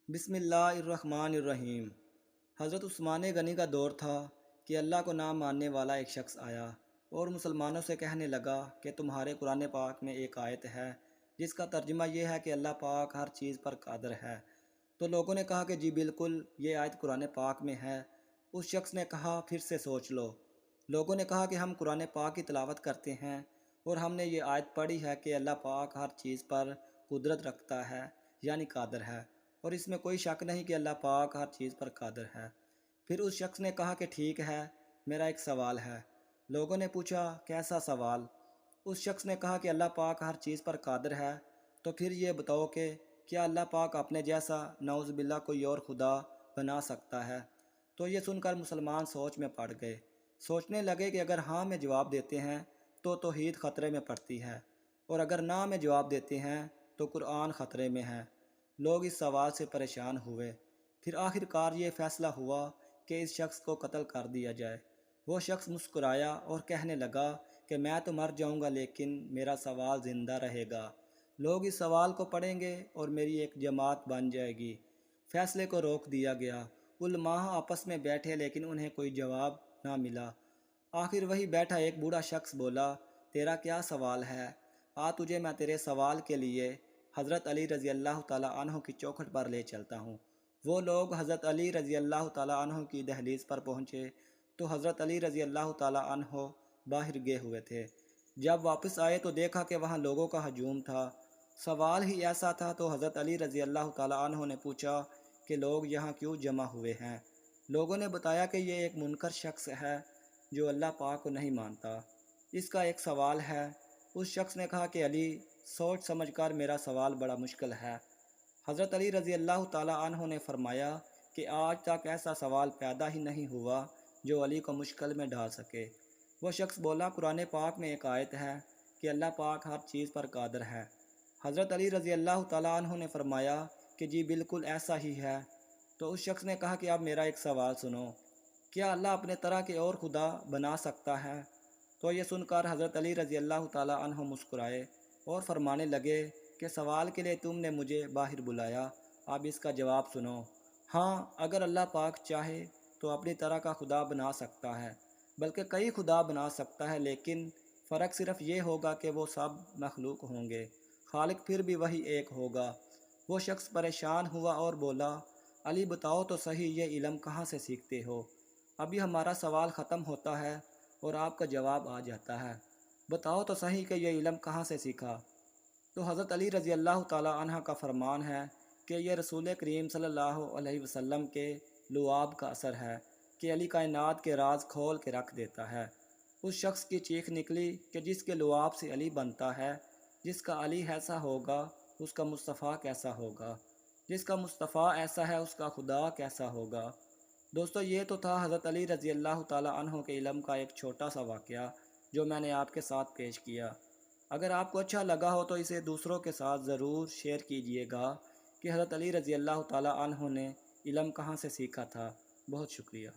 بسم اللہ الرحمن الرحیم۔ حضرت عثمان غنی کا دور تھا کہ اللہ کو نہ ماننے والا ایک شخص آیا اور مسلمانوں سے کہنے لگا کہ تمہارے قرآن پاک میں ایک آیت ہے جس کا ترجمہ یہ ہے کہ اللہ پاک ہر چیز پر قادر ہے۔ تو لوگوں نے کہا کہ جی بالکل، یہ آیت قرآن پاک میں ہے۔ اس شخص نے کہا پھر سے سوچ لو۔ لوگوں نے کہا کہ ہم قرآن پاک کی تلاوت کرتے ہیں اور ہم نے یہ آیت پڑھی ہے کہ اللہ پاک ہر چیز پر قدرت رکھتا ہے، یعنی قادر ہے، اور اس میں کوئی شک نہیں کہ اللہ پاک ہر چیز پر قادر ہے۔ پھر اس شخص نے کہا کہ ٹھیک ہے، میرا ایک سوال ہے۔ لوگوں نے پوچھا کیسا سوال؟ اس شخص نے کہا کہ اللہ پاک ہر چیز پر قادر ہے، تو پھر یہ بتاؤ کہ کیا اللہ پاک اپنے جیسا نعوذ باللہ کوئی اور خدا بنا سکتا ہے؟ تو یہ سن کر مسلمان سوچ میں پڑ گئے، سوچنے لگے کہ اگر ہاں میں جواب دیتے ہیں تو توحید خطرے میں پڑتی ہے، اور اگر نہ میں جواب دیتے ہیں تو قرآن خطرے میں ہے۔ لوگ اس سوال سے پریشان ہوئے۔ پھر آخر کار یہ فیصلہ ہوا کہ اس شخص کو قتل کر دیا جائے۔ وہ شخص مسکرایا اور کہنے لگا کہ میں تو مر جاؤں گا لیکن میرا سوال زندہ رہے گا۔ لوگ اس سوال کو پڑھیں گے اور میری ایک جماعت بن جائے گی۔ فیصلے کو روک دیا گیا۔ علماء آپس میں بیٹھے لیکن انہیں کوئی جواب نہ ملا۔ آخر وہی بیٹھا ایک بوڑھا شخص بولا، تیرا کیا سوال ہے؟ تجھے میں تیرے سوال کے لیے حضرت علی رضی اللہ تعالیٰ عنہ کی چوکھٹ پر لے چلتا ہوں۔ وہ لوگ حضرت علی رضی اللہ تعالیٰ عنہ کی دہلیز پر پہنچے تو حضرت علی رضی اللہ تعالیٰ عنہ باہر گئے ہوئے تھے۔ جب واپس آئے تو دیکھا کہ وہاں لوگوں کا ہجوم تھا۔ سوال ہی ایسا تھا تو حضرت علی رضی اللہ تعالیٰ عنہ نے پوچھا کہ لوگ یہاں کیوں جمع ہوئے ہیں؟ لوگوں نے بتایا کہ یہ ایک منکر شخص ہے جو اللہ پاک کو نہیں مانتا، اس کا ایک سوال ہے۔ اس شخص نے کہا کہ علی، سوچ سمجھ کر میرا سوال بڑا مشکل ہے۔ حضرت علی رضی اللہ تعالیٰ عنہ نے فرمایا کہ آج تک ایسا سوال پیدا ہی نہیں ہوا جو علی کو مشکل میں ڈال سکے۔ وہ شخص بولا، قرآن پاک میں ایک آیت ہے کہ اللہ پاک ہر چیز پر قادر ہے۔ حضرت علی رضی اللہ تعالیٰ عنہ نے فرمایا کہ جی بالکل ایسا ہی ہے۔ تو اس شخص نے کہا کہ اب میرا ایک سوال سنو، کیا اللہ اپنے طرح کے اور خدا بنا سکتا ہے؟ تو یہ سن کر حضرت علی رضی اللہ تعالیٰ عنہ مسکرائے اور فرمانے لگے کہ سوال کے لیے تم نے مجھے باہر بلایا، اب اس کا جواب سنو۔ ہاں، اگر اللہ پاک چاہے تو اپنی طرح کا خدا بنا سکتا ہے، بلکہ کئی خدا بنا سکتا ہے، لیکن فرق صرف یہ ہوگا کہ وہ سب مخلوق ہوں گے، خالق پھر بھی وہی ایک ہوگا۔ وہ شخص پریشان ہوا اور بولا، علی بتاؤ تو صحیح، یہ علم کہاں سے سیکھتے ہو؟ ابھی ہمارا سوال ختم ہوتا ہے اور آپ کا جواب آ جاتا ہے۔ بتاؤ تو صحیح کہ یہ علم کہاں سے سیکھا؟ تو حضرت علی رضی اللہ تعالیٰ عنہ کا فرمان ہے کہ یہ رسول کریم صلی اللہ علیہ وسلم کے لعاب کا اثر ہے کہ علی کائنات کے راز کھول کے رکھ دیتا ہے۔ اس شخص کی چیخ نکلی کہ جس کے لعاب سے علی بنتا ہے، جس کا علی ایسا ہوگا اس کا مصطفیٰ کیسا ہوگا، جس کا مصطفیٰ ایسا ہے اس کا خدا کیسا ہوگا۔ دوستو، یہ تو تھا حضرت علی رضی اللہ تعالیٰ عنہ کے علم کا ایک چھوٹا سا واقعہ جو میں نے آپ کے ساتھ پیش کیا۔ اگر آپ کو اچھا لگا ہو تو اسے دوسروں کے ساتھ ضرور شیئر کیجئے گا کہ حضرت علی رضی اللہ تعالیٰ عنہ نے علم کہاں سے سیکھا تھا۔ بہت شکریہ۔